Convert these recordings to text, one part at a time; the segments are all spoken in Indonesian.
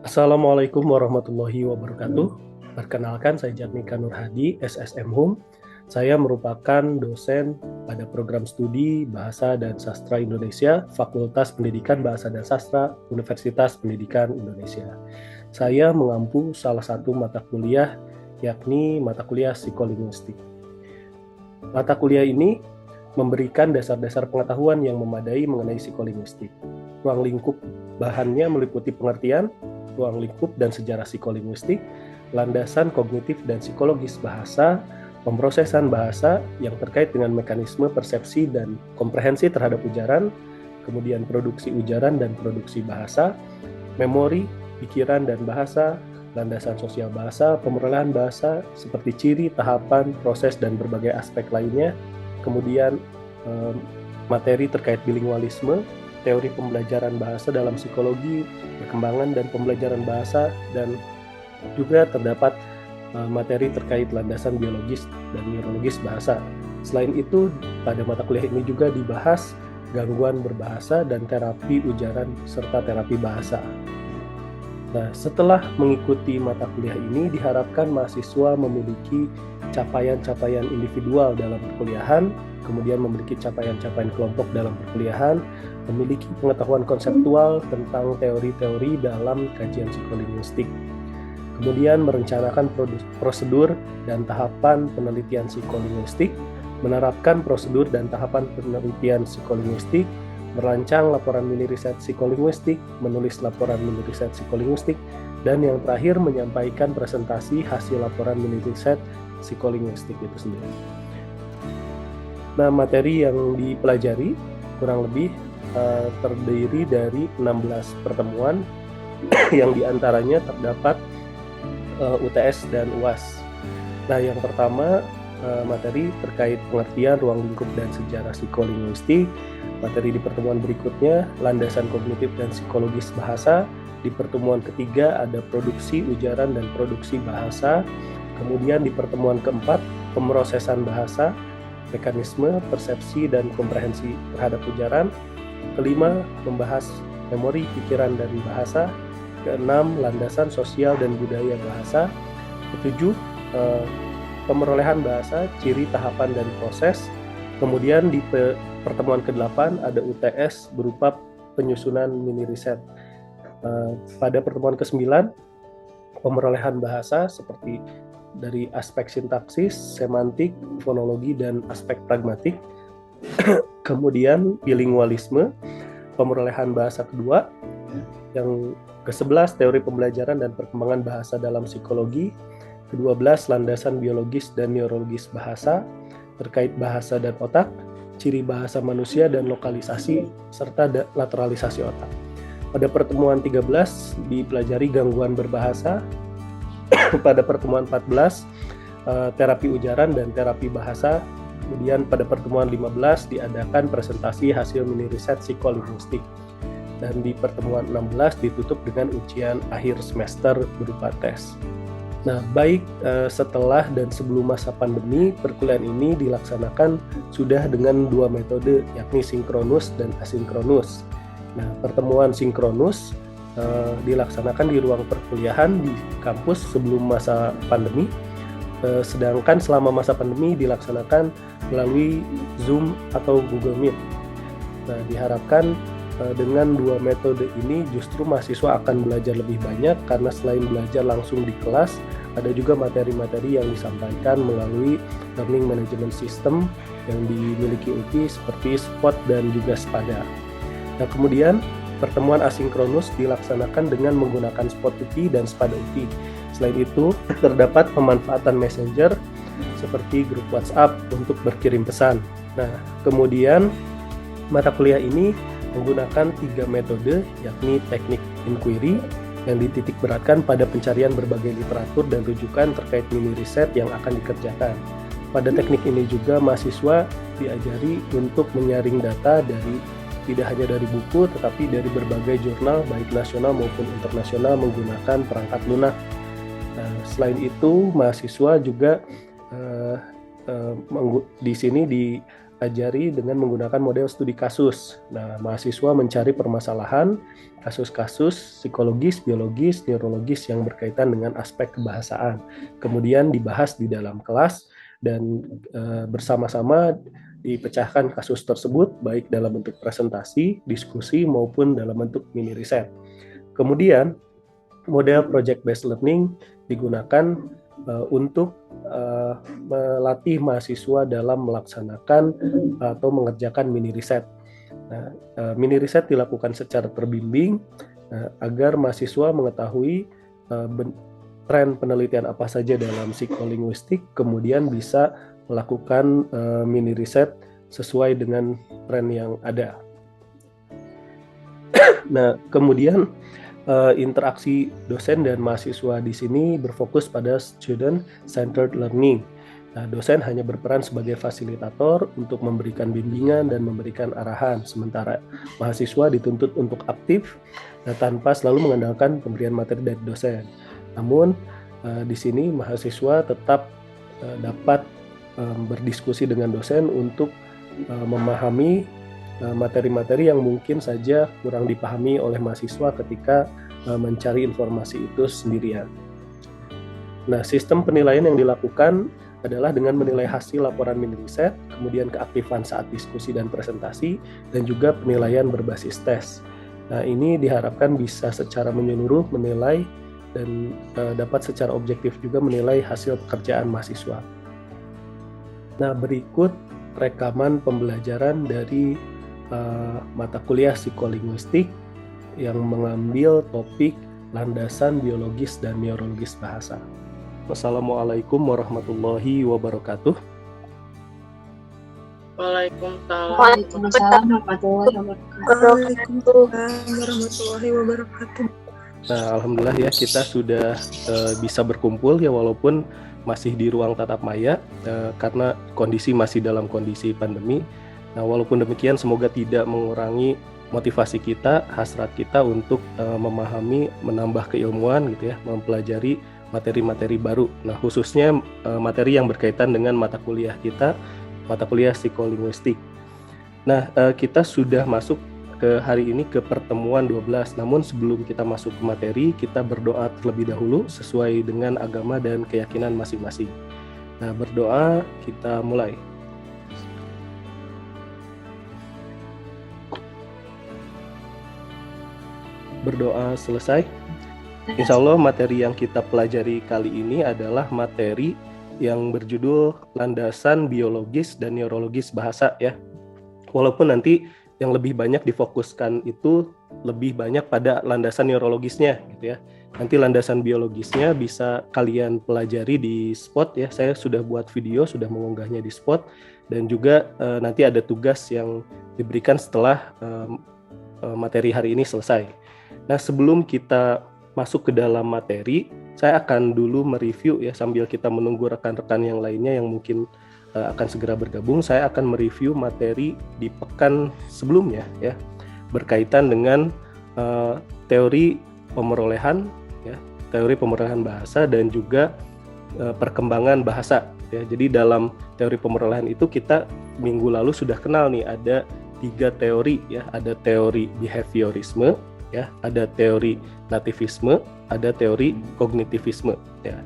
Assalamualaikum warahmatullahi wabarakatuh. Perkenalkan, saya Jatmika Nur Hadi, SSM Hum. Saya merupakan dosen pada program studi Bahasa dan Sastra Indonesia, Fakultas Pendidikan Bahasa dan Sastra, Universitas Pendidikan Indonesia. Saya mengampu salah satu mata kuliah, yakni mata kuliah psikolinguistik. Mata kuliah ini memberikan dasar-dasar pengetahuan yang memadai mengenai psikolinguistik. Ruang lingkup bahannya meliputi pengertian, ruang lingkup dan sejarah psikolinguistik, landasan kognitif dan psikologis bahasa, pemrosesan bahasa yang terkait dengan mekanisme persepsi dan komprehensi terhadap ujaran, kemudian produksi ujaran dan produksi bahasa, memori, pikiran dan bahasa, landasan sosial bahasa, pemerolehan bahasa, seperti ciri, tahapan, proses, dan berbagai aspek lainnya, kemudian materi terkait bilingualisme, teori pembelajaran bahasa dalam psikologi, perkembangan dan pembelajaran bahasa, dan juga terdapat materi terkait landasan biologis dan neurologis bahasa. Selain itu, pada mata kuliah ini juga dibahas gangguan berbahasa dan terapi ujaran serta terapi bahasa. Nah, setelah mengikuti mata kuliah ini, diharapkan mahasiswa memiliki capaian-capaian individual dalam perkuliahan, kemudian memiliki capaian-capaian kelompok dalam perkuliahan, memiliki pengetahuan konseptual tentang teori-teori dalam kajian psikolinguistik, kemudian merencanakan prosedur dan tahapan penelitian psikolinguistik, menerapkan prosedur dan tahapan penelitian psikolinguistik, merancang laporan mini riset psikolinguistik, menulis laporan mini riset psikolinguistik, dan yang terakhir menyampaikan presentasi hasil laporan mini riset psikolinguistik itu sendiri. Nah, materi yang dipelajari kurang lebih terdiri dari 16 pertemuan yang diantaranya terdapat UTS dan UAS. Nah, yang pertama materi terkait pengertian ruang lingkup dan sejarah psikolinguistik. Materi di pertemuan berikutnya landasan kognitif dan psikologis bahasa. Di pertemuan ketiga ada produksi ujaran dan produksi bahasa. Kemudian di pertemuan keempat pemrosesan bahasa, mekanisme, persepsi dan komprehensi terhadap ujaran. Kelima membahas memori, pikiran dan bahasa. Keenam landasan sosial dan budaya bahasa. Ketujuh pemerolehan bahasa, ciri, tahapan, dan proses. Kemudian di pertemuan ke-8 ada UTS berupa penyusunan mini riset. Pada pertemuan ke-9, pemerolehan bahasa seperti dari aspek sintaksis, semantik, fonologi, dan aspek pragmatik. Kemudian bilingualisme, pemerolehan bahasa kedua. Yang ke-11, teori pembelajaran dan perkembangan bahasa dalam psikologi. Ke-12, landasan biologis dan neurologis bahasa terkait bahasa dan otak, ciri bahasa manusia dan lokalisasi, serta lateralisasi otak. Pada pertemuan 13 dipelajari gangguan berbahasa. Pada pertemuan 14 terapi ujaran dan terapi bahasa. Kemudian pada pertemuan 15 diadakan presentasi hasil mini riset psikolinguistik. Dan di pertemuan 16 ditutup dengan ujian akhir semester berupa tes. Nah, baik setelah dan sebelum masa pandemi, perkuliahan ini dilaksanakan sudah dengan dua metode, yakni sinkronus dan asinkronus. Nah, pertemuan sinkronus dilaksanakan di ruang perkuliahan di kampus sebelum masa pandemi, sedangkan selama masa pandemi dilaksanakan melalui Zoom atau Google Meet. Nah, diharapkan dengan dua metode ini justru mahasiswa akan belajar lebih banyak karena selain belajar langsung di kelas, ada juga materi-materi yang disampaikan melalui Learning Management System yang dimiliki UPI seperti SPOT dan juga SPADA. Nah, kemudian pertemuan asinkronus dilaksanakan dengan menggunakan SPOT UPI dan SPADA UPI. Selain itu, terdapat pemanfaatan messenger seperti grup WhatsApp untuk berkirim pesan. Nah, kemudian mata kuliah ini menggunakan 3 metode, yakni teknik inquiry yang dititik beratkan pada pencarian berbagai literatur dan rujukan terkait mini riset yang akan dikerjakan. Pada teknik ini juga mahasiswa diajari untuk menyaring data dari tidak hanya dari buku tetapi dari berbagai jurnal baik nasional maupun internasional menggunakan perangkat lunak. Nah, selain itu mahasiswa juga di sini ajari dengan menggunakan model studi kasus. Nah, mahasiswa mencari permasalahan, kasus-kasus psikologis, biologis, neurologis yang berkaitan dengan aspek kebahasaan. Kemudian dibahas di dalam kelas dan bersama-sama dipecahkan kasus tersebut baik dalam bentuk presentasi, diskusi maupun dalam bentuk mini riset. Kemudian model project based learning digunakan untuk melatih mahasiswa dalam melaksanakan atau mengerjakan mini riset. Nah, mini riset dilakukan secara terbimbing agar mahasiswa mengetahui tren penelitian apa saja dalam psikolinguistik, kemudian bisa melakukan mini riset sesuai dengan tren yang ada. Nah, kemudian interaksi dosen dan mahasiswa di sini berfokus pada student-centered learning. Nah, dosen hanya berperan sebagai fasilitator untuk memberikan bimbingan dan memberikan arahan, sementara mahasiswa dituntut untuk aktif tanpa selalu mengandalkan pemberian materi dari dosen. Namun, di sini mahasiswa tetap dapat berdiskusi dengan dosen untuk memahami materi-materi yang mungkin saja kurang dipahami oleh mahasiswa ketika mencari informasi itu sendirian. Nah, sistem penilaian yang dilakukan adalah dengan menilai hasil laporan mini riset, kemudian keaktifan saat diskusi dan presentasi, dan juga penilaian berbasis tes. Nah, ini diharapkan bisa secara menyeluruh menilai dan dapat secara objektif juga menilai hasil pekerjaan mahasiswa. Nah, berikut rekaman pembelajaran dari mata kuliah psikolinguistik yang mengambil topik landasan biologis dan neurologis bahasa. Wassalamualaikum warahmatullahi wabarakatuh. Waalaikumsalam warahmatullahi wabarakatuh. Nah, alhamdulillah ya kita sudah bisa berkumpul ya walaupun masih di ruang tatap maya karena kondisi masih dalam kondisi pandemi. Nah, walaupun demikian semoga tidak mengurangi motivasi kita, hasrat kita untuk memahami, menambah keilmuan gitu ya, mempelajari materi-materi baru. Nah, khususnya materi yang berkaitan dengan mata kuliah kita, mata kuliah psikolinguistik. Nah, kita sudah masuk ke hari ini ke pertemuan 12. Namun sebelum kita masuk ke materi, kita berdoa terlebih dahulu sesuai dengan agama dan keyakinan masing-masing. Nah, berdoa kita mulai. Berdoa selesai. Insya Allah materi yang kita pelajari kali ini adalah materi yang berjudul landasan biologis dan neurologis bahasa ya. Walaupun nanti yang lebih banyak difokuskan itu lebih banyak pada landasan neurologisnya gitu ya. Nanti landasan biologisnya bisa kalian pelajari di Spot ya. Saya sudah buat video, sudah mengunggahnya di Spot, dan juga nanti ada tugas yang diberikan setelah materi hari ini selesai. Nah, sebelum kita masuk ke dalam materi, saya akan dulu mereview ya sambil kita menunggu rekan-rekan yang lainnya yang mungkin akan segera bergabung. Saya akan mereview materi di pekan sebelumnya ya, berkaitan dengan teori pemerolehan ya, teori pemerolehan bahasa dan juga perkembangan bahasa ya. Jadi dalam teori pemerolehan itu kita minggu lalu sudah kenal nih, ada 3 teori ya, ada teori behaviorisme ya, ada teori nativisme, ada teori kognitivisme ya.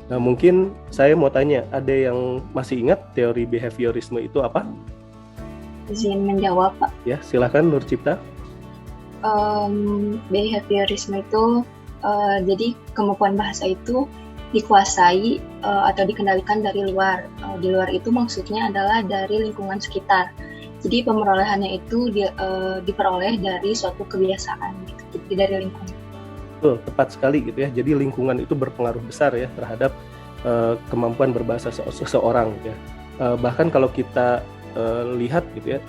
Nah, mungkin saya mau tanya, ada yang masih ingat teori behaviorisme itu apa? Izin menjawab, Pak. Ya, silakan Nur Cipta. Behaviorisme itu jadi kemampuan bahasa itu dikuasai atau dikendalikan dari luar. Di luar itu maksudnya adalah dari lingkungan sekitar. Jadi pemerolehannya itu diperoleh dari suatu kebiasaan gitu. Jadi dari lingkungan. Betul, tepat sekali gitu ya. Jadi lingkungan itu berpengaruh besar ya terhadap kemampuan berbahasa seseorang gitu ya. Bahkan kalau kita lihat gitu ya,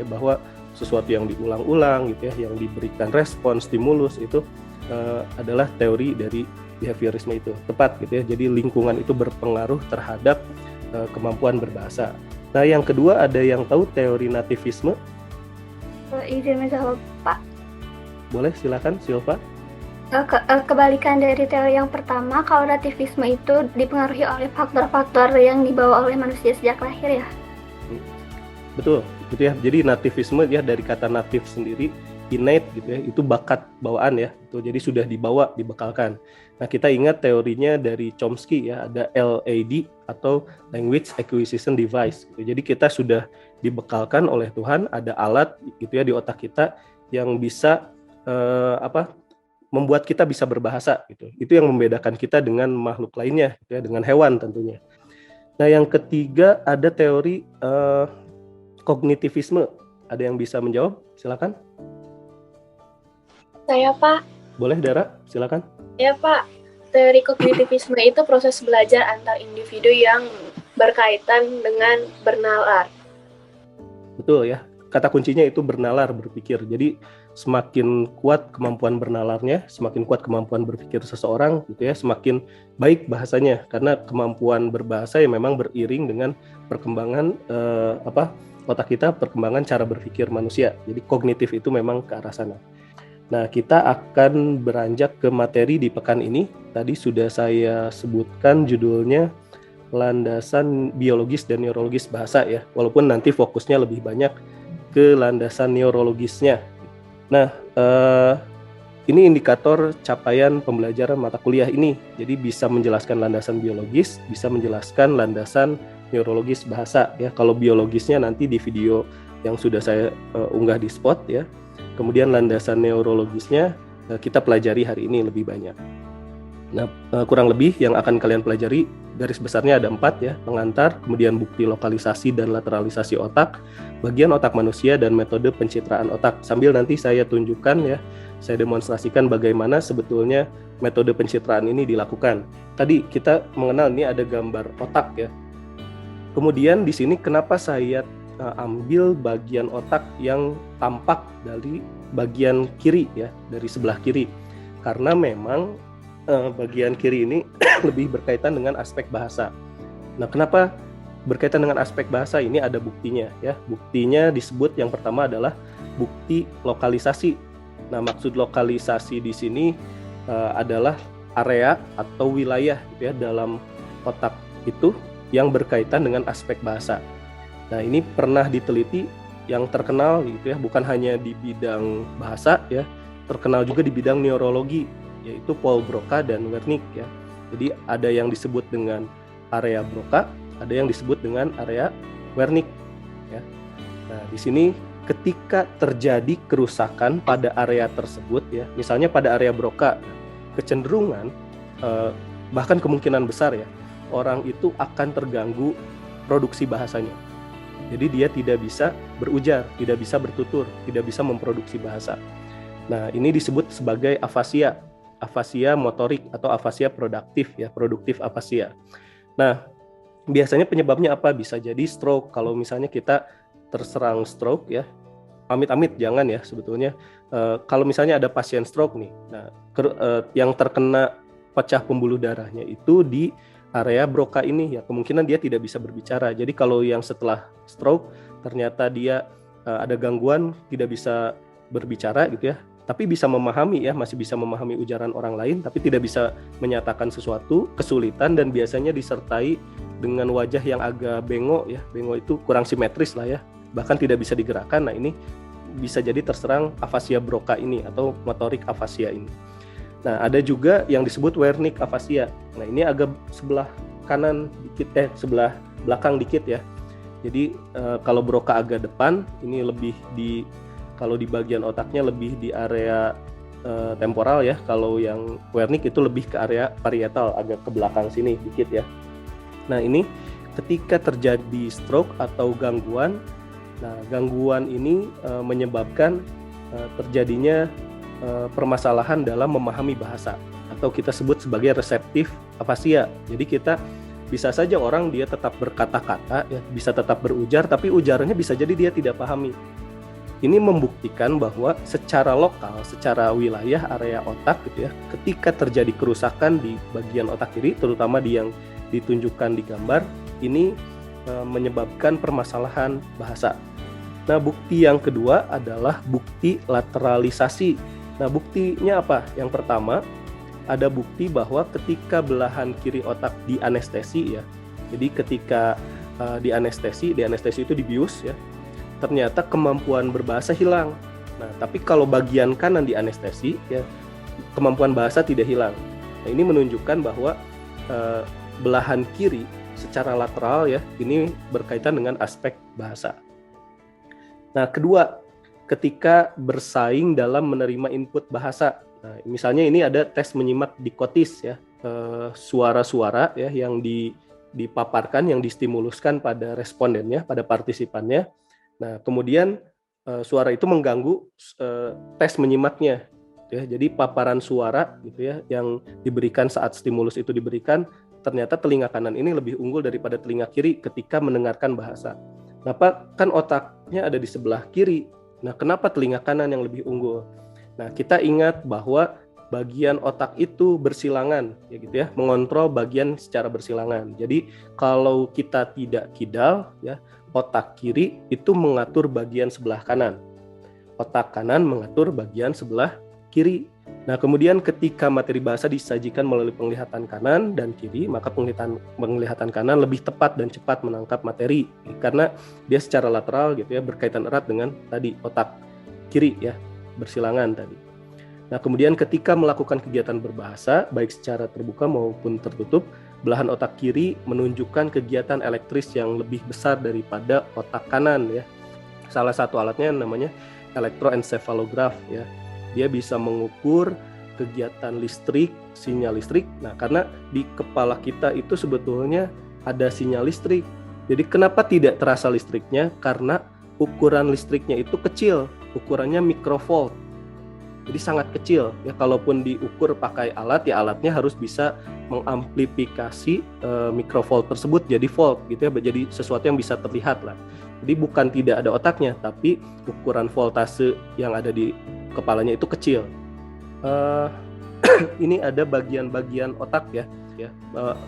bahwa sesuatu yang diulang-ulang gitu ya, yang diberikan respon stimulus itu adalah teori dari behaviorisme itu. Tepat gitu ya. Jadi lingkungan itu berpengaruh terhadap kemampuan berbahasa. Nah, yang kedua, ada yang tahu teori nativisme? Izin menjawab, Pak. Boleh, silakan Silva. Kebalikan dari teori yang pertama, kalau nativisme itu dipengaruhi oleh faktor-faktor yang dibawa oleh manusia sejak lahir ya. Betul, gitu ya. Jadi nativisme ya dari kata native sendiri, innate gitu ya, itu bakat bawaan ya. Itu jadi sudah dibawa, dibekalkan. Nah, kita ingat teorinya dari Chomsky ya, ada LAD atau Language Acquisition Device. Gitu. Jadi kita sudah dibekalkan oleh Tuhan, ada alat gitu ya di otak kita yang bisa membuat kita bisa berbahasa gitu. Itu yang membedakan kita dengan makhluk lainnya gitu ya, dengan hewan tentunya. Nah, yang ketiga ada teori kognitivisme. Ada yang bisa menjawab? Silakan. Saya, Pak. Boleh, Dara? Silakan. Ya, Pak. Teori kognitivisme itu proses belajar antar individu yang berkaitan dengan bernalar. Betul ya. Kata kuncinya itu bernalar, berpikir. Jadi semakin kuat kemampuan bernalarnya, semakin kuat kemampuan berpikir seseorang gitu ya, semakin baik bahasanya. Karena kemampuan berbahasa yang memang beriring dengan perkembangan otak kita, perkembangan cara berpikir manusia. Jadi kognitif itu memang ke arah sana. Nah, kita akan beranjak ke materi di pekan ini. Tadi sudah saya sebutkan judulnya landasan biologis dan neurologis bahasa ya. Walaupun nanti fokusnya lebih banyak ke landasan neurologisnya. Nah, ini indikator capaian pembelajaran mata kuliah ini. Jadi bisa menjelaskan landasan biologis, bisa menjelaskan landasan neurologis bahasa ya. Kalau biologisnya nanti di video yang sudah saya unggah di spot ya. Kemudian landasan neurologisnya kita pelajari hari ini lebih banyak. Nah, kurang lebih yang akan kalian pelajari garis besarnya ada 4 ya, pengantar, kemudian bukti lokalisasi dan lateralisasi otak, bagian otak manusia, dan metode pencitraan otak. Sambil nanti saya tunjukkan ya, saya demonstrasikan bagaimana sebetulnya metode pencitraan ini dilakukan. Tadi kita mengenal ini ada gambar otak ya. Kemudian di sini kenapa saya ambil bagian otak yang tampak dari bagian kiri ya, dari sebelah kiri. Karena memang bagian kiri ini lebih berkaitan dengan aspek bahasa. Nah, kenapa berkaitan dengan aspek bahasa? Ini ada buktinya ya. Buktinya disebut yang pertama adalah bukti lokalisasi. Nah, maksud lokalisasi di sini adalah area atau wilayah gitu ya dalam otak itu yang berkaitan dengan aspek bahasa. Nah, ini pernah diteliti yang terkenal gitu ya, bukan hanya di bidang bahasa ya, terkenal juga di bidang neurologi, yaitu Paul Broca dan Wernicke ya. Jadi ada yang disebut dengan area Broca, ada yang disebut dengan area Wernicke ya. Nah, di sini ketika terjadi kerusakan pada area tersebut ya, misalnya pada area Broca, kecenderungan bahkan kemungkinan besar ya, orang itu akan terganggu produksi bahasanya. Jadi dia tidak bisa berujar, tidak bisa bertutur, tidak bisa memproduksi bahasa. Nah, ini disebut sebagai afasia, afasia motorik atau afasia produktif ya, produktif afasia. Nah, biasanya penyebabnya apa? Bisa jadi stroke. Kalau misalnya kita terserang stroke ya, amit-amit jangan ya sebetulnya. Kalau misalnya ada pasien stroke nih, nah yang terkena pecah pembuluh darahnya itu di area Broca ini ya, kemungkinan dia tidak bisa berbicara. Jadi kalau yang setelah stroke ternyata dia ada gangguan, tidak bisa berbicara gitu ya, tapi bisa memahami ya, masih bisa memahami ujaran orang lain, tapi tidak bisa menyatakan sesuatu, kesulitan, dan biasanya disertai dengan wajah yang agak bengok ya, bengok itu kurang simetris lah ya, bahkan tidak bisa digerakkan. Nah, ini bisa jadi terserang afasia Broca ini atau motorik afasia ini. Nah, ada juga yang disebut Wernicke afasia. Nah, ini agak sebelah kanan dikit, sebelah belakang dikit ya. Jadi kalau Broca agak depan, ini lebih kalau di bagian otaknya lebih di area temporal ya. Kalau yang Wernicke itu lebih ke area parietal, agak ke belakang sini dikit ya. Nah, ini ketika terjadi stroke atau gangguan, nah gangguan ini menyebabkan terjadinya permasalahan dalam memahami bahasa atau kita sebut sebagai reseptif afasia. Jadi kita bisa saja orang dia tetap berkata-kata ya, bisa tetap berujar, tapi ujarannya bisa jadi dia tidak pahami. Ini membuktikan bahwa secara lokal, secara wilayah area otak gitu ya, ketika terjadi kerusakan di bagian otak kiri, terutama di yang ditunjukkan di gambar, ini menyebabkan permasalahan bahasa. Nah, bukti yang kedua adalah bukti lateralisasi. Nah, buktinya apa? Yang pertama, ada bukti bahwa ketika belahan kiri otak dianestesi ya. Jadi ketika dianestesi itu dibius ya. ternyata kemampuan berbahasa hilang. Nah, tapi kalau bagian kanan di anestesi, ya kemampuan bahasa tidak hilang. Nah, ini menunjukkan bahwa belahan kiri secara lateral ya, ini berkaitan dengan aspek bahasa. Nah, kedua, ketika bersaing dalam menerima input bahasa. Nah, misalnya ini ada tes menyimak dikotis ya, suara-suara ya yang dipaparkan, yang distimuluskan pada respondennya, pada partisipannya. Nah, kemudian suara itu mengganggu tes menyimaknya. Ya, jadi paparan suara gitu ya yang diberikan saat stimulus itu diberikan, ternyata telinga kanan ini lebih unggul daripada telinga kiri ketika mendengarkan bahasa. Kenapa? Kan otaknya ada di sebelah kiri. Nah, kenapa telinga kanan yang lebih unggul? Nah, kita ingat bahwa bagian otak itu bersilangan, ya gitu ya, mengontrol bagian secara bersilangan. Jadi kalau kita tidak kidal, ya, otak kiri itu mengatur bagian sebelah kanan, otak kanan mengatur bagian sebelah kiri. Nah, kemudian ketika materi bahasa disajikan melalui penglihatan kanan dan kiri, maka penglihatan kanan lebih tepat dan cepat menangkap materi karena dia secara lateral gitu ya, berkaitan erat dengan tadi otak kiri ya, bersilangan tadi. Nah, kemudian ketika melakukan kegiatan berbahasa baik secara terbuka maupun tertutup, belahan otak kiri menunjukkan kegiatan elektris yang lebih besar daripada otak kanan ya. Salah satu alatnya namanya elektroencephalograph ya. Dia bisa mengukur kegiatan listrik, sinyal listrik. Nah, karena di kepala kita itu sebetulnya ada sinyal listrik. Jadi kenapa tidak terasa listriknya? Karena ukuran listriknya itu kecil, ukurannya mikrovolt. Jadi sangat kecil ya, kalaupun diukur pakai alat ya alatnya harus bisa mengamplifikasi mikrovolt tersebut jadi volt gitu ya, jadi sesuatu yang bisa terlihat lah. Jadi bukan tidak ada otaknya, tapi ukuran voltase yang ada di kepalanya itu kecil. Ini ada bagian-bagian otak ya,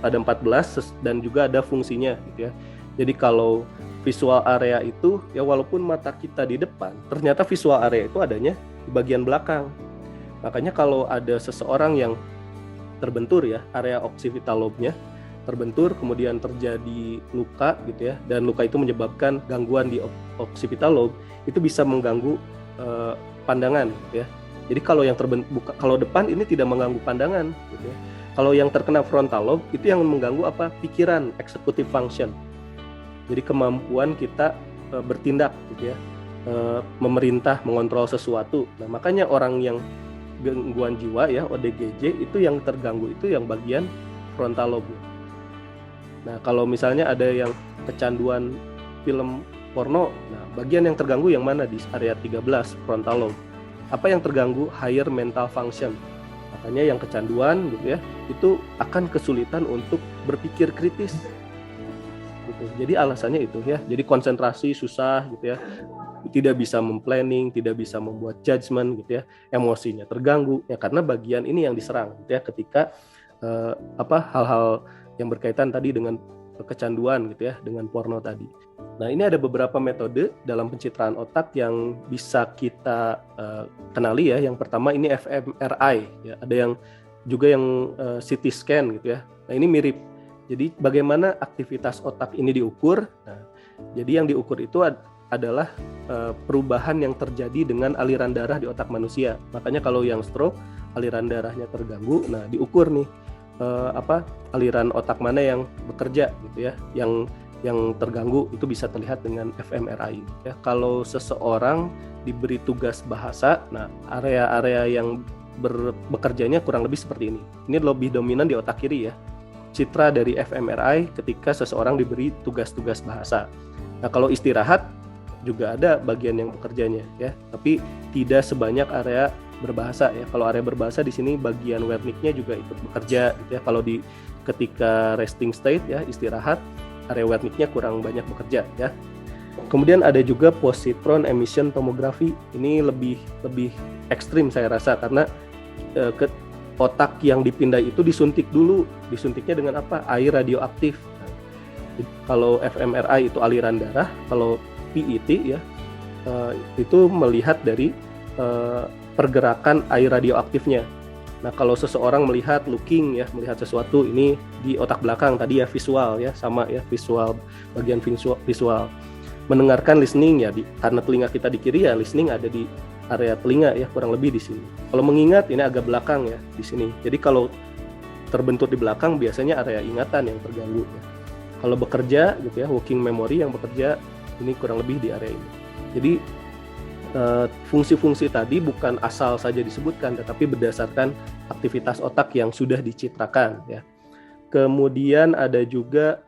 ada 14 dan juga ada fungsinya gitu ya. Jadi kalau visual area itu ya walaupun mata kita di depan, ternyata visual area itu adanya di bagian belakang. Makanya kalau ada seseorang yang terbentur ya, area occipital lobe-nya terbentur, kemudian terjadi luka gitu ya, dan luka itu menyebabkan gangguan di occipital lobe, itu bisa mengganggu pandangan ya. Jadi kalau yang kalau depan ini tidak mengganggu pandangan gitu ya. Kalau yang terkena frontal lobe itu yang mengganggu apa? Pikiran, executive function. Jadi kemampuan kita bertindak gitu ya. Memerintah, mengontrol sesuatu. Nah, makanya orang yang gangguan jiwa ya, ODGJ, itu yang terganggu itu yang bagian frontal lobe. Nah, kalau misalnya ada yang kecanduan film porno, nah bagian yang terganggu yang mana? Di area 13 frontal lobe. Apa yang terganggu? Higher mental function. Makanya yang kecanduan gitu ya, itu akan kesulitan untuk berpikir kritis. Gitu. Jadi alasannya itu ya. Jadi konsentrasi susah gitu ya. Tidak bisa memplanning, tidak bisa membuat judgement gitu ya, emosinya terganggu ya karena bagian ini yang diserang gitu ya ketika hal-hal yang berkaitan tadi dengan kecanduan gitu ya, dengan porno tadi. Nah, ini ada beberapa metode dalam pencitraan otak yang bisa kita kenali ya. Yang pertama ini fMRI ya, ada yang juga yang CT scan gitu ya. Nah, ini mirip. Jadi bagaimana aktivitas otak ini diukur? Nah, jadi yang diukur itu adalah perubahan yang terjadi dengan aliran darah di otak manusia. Makanya kalau yang stroke, aliran darahnya terganggu, nah diukur nih aliran otak mana yang bekerja gitu ya, yang terganggu itu bisa terlihat dengan fMRI. Ya, kalau seseorang diberi tugas bahasa, nah area-area yang bekerjanya kurang lebih seperti ini. Ini lebih dominan di otak kiri ya. Citra dari fMRI ketika seseorang diberi tugas-tugas bahasa. Nah, kalau istirahat juga ada bagian yang bekerjanya ya, tapi tidak sebanyak area berbahasa ya. Kalau area berbahasa di sini bagian Wernicke-nya juga ikut bekerja gitu ya. Kalau ketika resting state ya, istirahat, area Wernicke-nya kurang banyak bekerja ya. Kemudian ada juga positron emission tomography. Ini lebih ekstrim saya rasa karena otak yang dipindah itu disuntik dulu. Disuntiknya dengan apa? Air radioaktif. Kalau fMRI itu aliran darah, kalau PET ya itu melihat dari pergerakan air radioaktifnya. Nah, kalau seseorang melihat melihat sesuatu ini di otak belakang tadi ya, visual ya, sama ya, visual, bagian visual. mendengarkan listening ya, karena telinga kita di kiri ya, listening ada di area telinga ya, kurang lebih di sini. Kalau mengingat ini agak belakang ya di sini. Jadi kalau terbentur di belakang biasanya area ingatan yang terganggu ya. Kalau bekerja gitu ya, working memory yang bekerja ini kurang lebih di area ini. Jadi fungsi-fungsi tadi bukan asal saja disebutkan, tetapi berdasarkan aktivitas otak yang sudah dicitrakan ya. Kemudian ada juga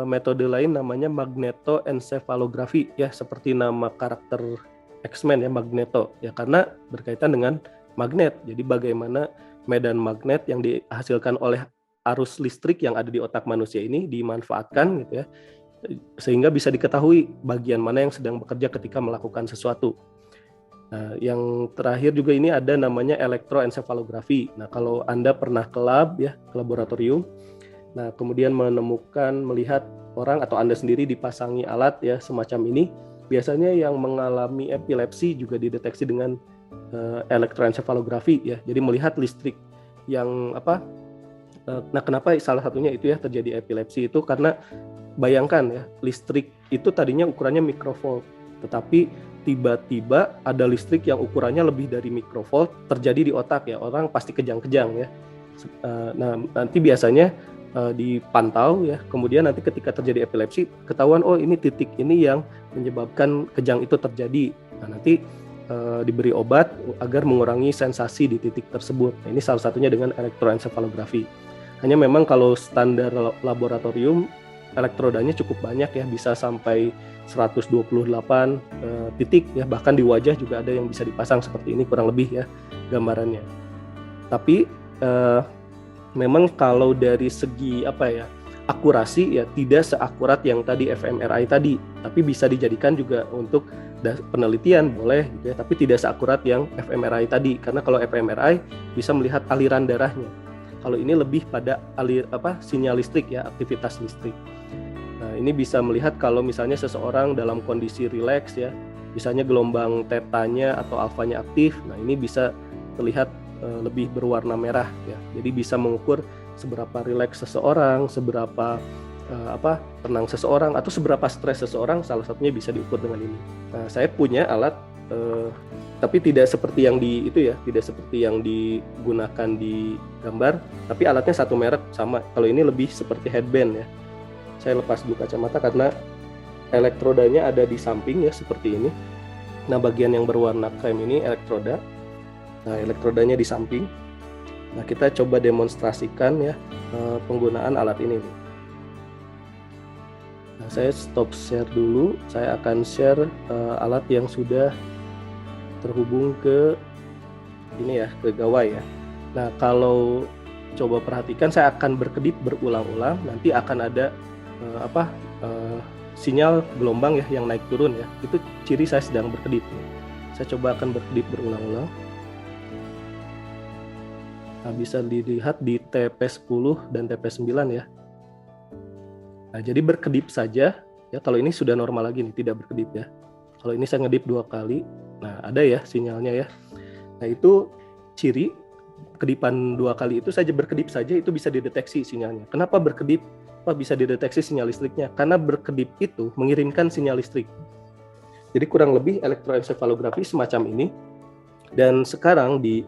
metode lain namanya magnetoencephalografi ya, seperti nama karakter X-Men ya, Magneto ya, karena berkaitan dengan magnet. Jadi bagaimana medan magnet yang dihasilkan oleh arus listrik yang ada di otak manusia ini dimanfaatkan gitu ya, sehingga bisa diketahui bagian mana yang sedang bekerja ketika melakukan sesuatu. Nah, yang terakhir juga ini ada namanya elektroencephalografi. Nah, kalau Anda pernah ke lab ya, ke laboratorium, nah kemudian melihat orang atau Anda sendiri dipasangi alat ya semacam ini, biasanya yang mengalami epilepsi juga dideteksi dengan elektroencephalografi ya. Jadi melihat listrik yang nah kenapa salah satunya itu ya terjadi epilepsi itu karena bayangkan ya, listrik itu tadinya ukurannya mikrovolt, tetapi tiba-tiba ada listrik yang ukurannya lebih dari mikrovolt terjadi di otak ya, orang pasti kejang-kejang ya. Nah, nanti biasanya dipantau ya, kemudian nanti ketika terjadi epilepsi ketahuan oh ini titik ini yang menyebabkan kejang itu terjadi. Nah, nanti diberi obat agar mengurangi sensasi di titik tersebut. Nah, ini salah satunya dengan elektroencephalografi. Hanya memang kalau standar laboratorium elektrodanya cukup banyak ya, bisa sampai 128 titik ya, bahkan di wajah juga ada yang bisa dipasang seperti ini kurang lebih ya gambarannya. Tapi memang kalau dari segi akurasi ya tidak seakurat yang tadi fMRI tadi, tapi bisa dijadikan juga untuk penelitian boleh gitu ya, tapi tidak seakurat yang fMRI tadi, karena kalau fMRI bisa melihat aliran darahnya. Kalau ini lebih pada sinyal listrik ya, aktivitas listrik. Nah, ini bisa melihat kalau misalnya seseorang dalam kondisi rileks ya, misalnya gelombang tetanya atau alfanya aktif. Nah, ini bisa terlihat lebih berwarna merah ya. Jadi bisa mengukur seberapa rileks seseorang, seberapa tenang seseorang, atau seberapa stres seseorang, salah satunya bisa diukur dengan ini. Nah, saya punya alat tapi tidak seperti yang tidak seperti yang digunakan di gambar, tapi alatnya satu merek sama. Kalau ini lebih seperti headband ya. Saya lepas dulu kacamata karena elektrodanya ada di samping ya, seperti ini. Nah, bagian yang berwarna krem ini elektroda. Nah, elektrodanya di samping. Nah, kita coba demonstrasikan ya penggunaan alat ini nih. Nah, saya stop share dulu. Saya akan share alat yang sudah terhubung ke ini ya, ke gawai ya. Nah, kalau coba perhatikan, saya akan berkedip berulang-ulang. Nanti akan ada sinyal gelombang ya yang naik turun ya. Itu ciri saya sedang berkedip. Saya coba akan berkedip berulang-ulang. Nah, bisa dilihat di TP10 dan TP9 ya. Nah, jadi berkedip saja ya. Kalau ini sudah normal lagi nih, tidak berkedip ya. Kalau ini saya ngedip 2 kali. Nah, ada ya sinyalnya ya. Nah, itu ciri kedipan 2 kali itu saja, berkedip saja itu bisa dideteksi sinyalnya. Kenapa berkedip? Bisa dideteksi sinyal listriknya? Karena berkedip itu mengirimkan sinyal listrik. Jadi kurang lebih elektroencephalografi semacam ini. Dan sekarang di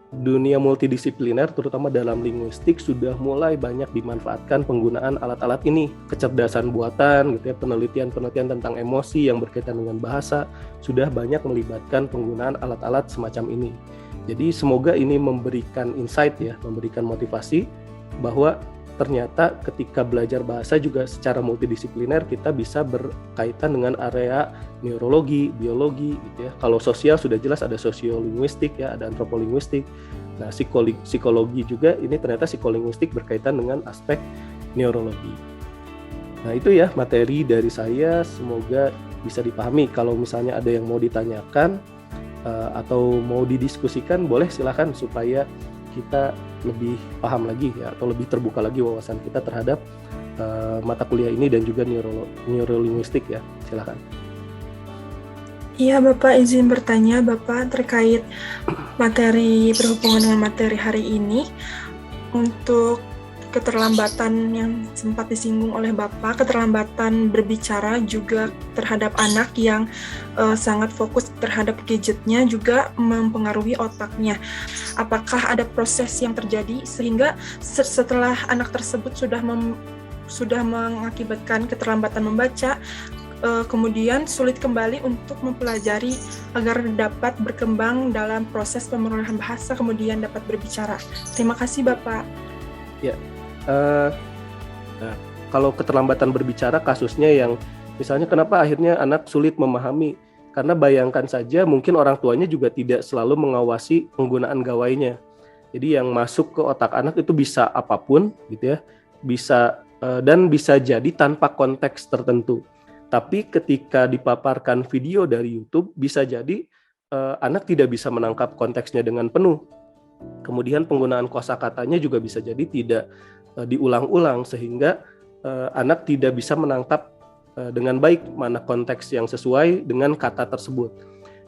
dunia multidisipliner, terutama dalam linguistik, sudah mulai banyak dimanfaatkan penggunaan alat-alat ini. Kecerdasan buatan gitu ya, penelitian-penelitian tentang emosi yang berkaitan dengan bahasa sudah banyak melibatkan penggunaan alat-alat semacam ini. Jadi semoga ini memberikan insight ya, memberikan motivasi bahwa ternyata ketika belajar bahasa juga secara multidisipliner kita bisa berkaitan dengan area neurologi, biologi gitu ya. Kalau sosial sudah jelas ada sosiolinguistik ya, ada antropolinguistik. Nah, psikologi juga ini ternyata psikolinguistik berkaitan dengan aspek neurologi. Nah, itu ya materi dari saya, semoga bisa dipahami. Kalau misalnya ada yang mau ditanyakan atau mau didiskusikan, boleh silakan supaya kita lebih paham lagi ya, atau lebih terbuka lagi wawasan kita terhadap mata kuliah ini dan juga neurolinguistik ya. Silakan. Iya, Bapak izin bertanya Bapak terkait materi berhubungan dengan materi hari ini. Untuk keterlambatan yang sempat disinggung oleh Bapak, keterlambatan berbicara juga terhadap anak yang sangat fokus terhadap gadgetnya juga mempengaruhi otaknya. Apakah ada proses yang terjadi sehingga setelah anak tersebut sudah mengakibatkan keterlambatan membaca, kemudian sulit kembali untuk mempelajari agar dapat berkembang dalam proses pemerolehan bahasa kemudian dapat berbicara. Terima kasih Bapak. Ya, kalau keterlambatan berbicara kasusnya yang misalnya kenapa akhirnya anak sulit memahami, karena bayangkan saja mungkin orang tuanya juga tidak selalu mengawasi penggunaan gawainya. Jadi yang masuk ke otak anak itu bisa apapun gitu ya, bisa dan bisa jadi tanpa konteks tertentu. Tapi ketika dipaparkan video dari YouTube, bisa jadi anak tidak bisa menangkap konteksnya dengan penuh. Kemudian penggunaan kosakatanya juga bisa jadi tidak diulang-ulang, sehingga anak tidak bisa menangkap dengan baik mana konteks yang sesuai dengan kata tersebut.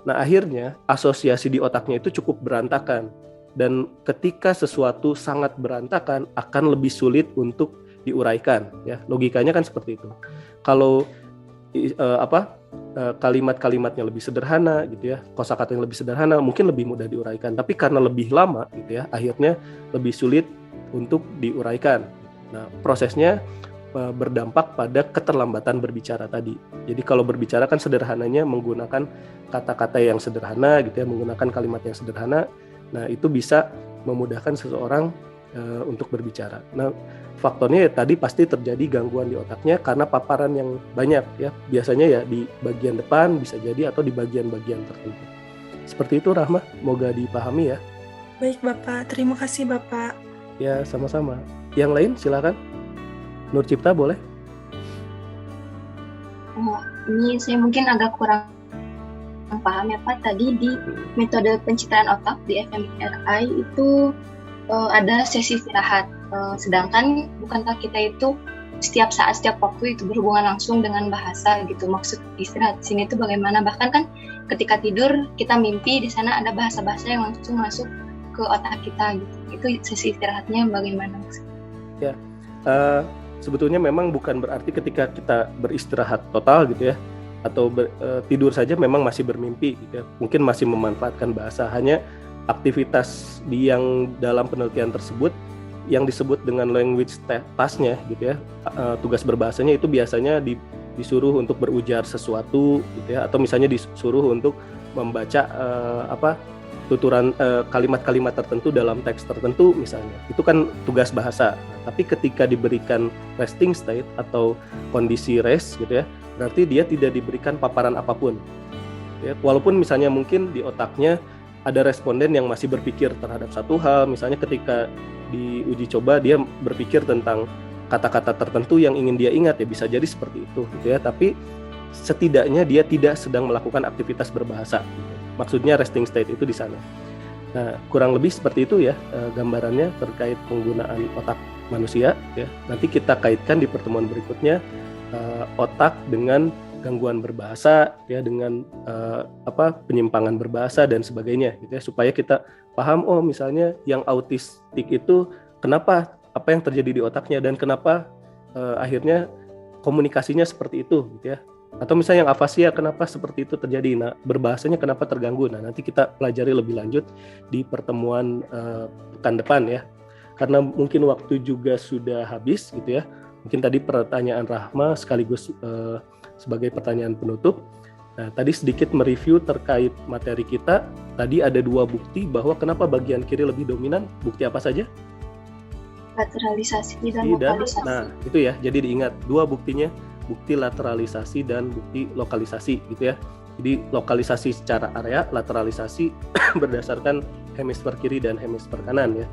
Nah, akhirnya asosiasi di otaknya itu cukup berantakan. Dan ketika sesuatu sangat berantakan, akan lebih sulit untuk diuraikan. Ya, logikanya kan seperti itu. Kalau kalimat-kalimatnya lebih sederhana gitu ya, kosakata yang lebih sederhana mungkin lebih mudah diuraikan, tapi karena lebih lama gitu ya, akhirnya lebih sulit untuk diuraikan. Nah, prosesnya berdampak pada keterlambatan berbicara tadi. Jadi kalau berbicara kan sederhananya menggunakan kata-kata yang sederhana gitu ya, menggunakan kalimat yang sederhana. Nah, itu bisa memudahkan seseorang untuk berbicara. Nah, faktornya ya tadi pasti terjadi gangguan di otaknya karena paparan yang banyak ya. Biasanya ya di bagian depan bisa jadi atau di bagian-bagian tertentu. Seperti itu Rahma, semoga dipahami ya. Baik Bapak, terima kasih Bapak. Ya, sama-sama. Yang lain silakan. Nur Cipta boleh? Ini saya mungkin agak kurang paham ya Pak. Tadi di metode pencitraan otak di fMRI itu ada sesi istirahat. Sedangkan bukankah kita itu setiap saat, setiap waktu itu berhubungan langsung dengan bahasa gitu. Maksud istirahat di sini itu bagaimana? Bahkan kan ketika tidur kita mimpi di sana ada bahasa-bahasa yang langsung masuk ke otak kita gitu. Itu sesi istirahatnya bagaimana? Ya, sebetulnya memang bukan berarti ketika kita beristirahat total gitu ya, atau tidur saja memang masih bermimpi gitu ya. Mungkin masih memanfaatkan bahasa, hanya aktivitas yang dalam penelitian tersebut yang disebut dengan language task-nya gitu ya, tugas berbahasanya itu biasanya disuruh untuk berujar sesuatu gitu ya, atau misalnya disuruh untuk membaca tuturan kalimat-kalimat tertentu dalam teks tertentu misalnya. Itu kan tugas bahasa. Tapi ketika diberikan resting state atau kondisi rest gitu ya, berarti dia tidak diberikan paparan apapun. Ya, walaupun misalnya mungkin di otaknya ada responden yang masih berpikir terhadap satu hal, misalnya ketika di uji coba dia berpikir tentang kata-kata tertentu yang ingin dia ingat, ya bisa jadi seperti itu gitu ya, tapi setidaknya dia tidak sedang melakukan aktivitas berbahasa gitu. Maksudnya resting state itu di sana. Nah, kurang lebih seperti itu ya gambarannya terkait penggunaan otak manusia ya. Nanti kita kaitkan di pertemuan berikutnya otak dengan gangguan berbahasa ya, dengan penyimpangan berbahasa dan sebagainya gitu ya, supaya kita paham misalnya yang autistik itu kenapa, apa yang terjadi di otaknya dan kenapa akhirnya komunikasinya seperti itu gitu ya, atau misalnya yang afasia kenapa seperti itu terjadi, nah berbahasanya kenapa terganggu. Nah, nanti kita pelajari lebih lanjut di pertemuan pekan depan ya, karena mungkin waktu juga sudah habis gitu ya. Mungkin tadi pertanyaan Rahma sekaligus sebagai pertanyaan penutup. Nah, tadi sedikit mereview terkait materi kita. Tadi ada 2 bukti bahwa kenapa bagian kiri lebih dominan. Bukti apa saja? Lateralisasi dan lokalisasi. Nah, itu ya. Jadi diingat 2 buktinya, bukti lateralisasi dan bukti lokalisasi gitu ya. Jadi lokalisasi secara area, lateralisasi berdasarkan hemisfer kiri dan hemisfer kanan ya.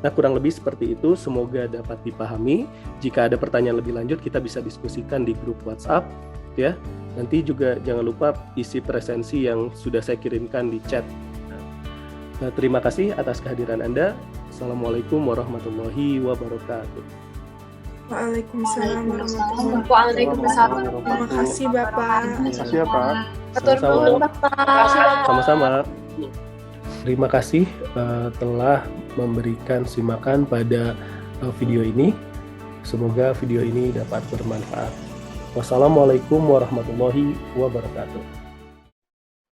Nah, kurang lebih seperti itu, semoga dapat dipahami. Jika ada pertanyaan lebih lanjut, kita bisa diskusikan di grup WhatsApp, ya. Nanti juga jangan lupa isi presensi yang sudah saya kirimkan di chat. Nah, terima kasih atas kehadiran Anda. Assalamualaikum warahmatullahi wabarakatuh. Waalaikumsalam warahmatullahi Waalaikumsalam. Terima kasih Bapak. Terima kasih ya Pak. Atur nuhun, Bapak. Sama-sama. Terima kasih telah memberikan simakan pada video ini. Semoga video ini dapat bermanfaat. Wassalamualaikum warahmatullahi wabarakatuh.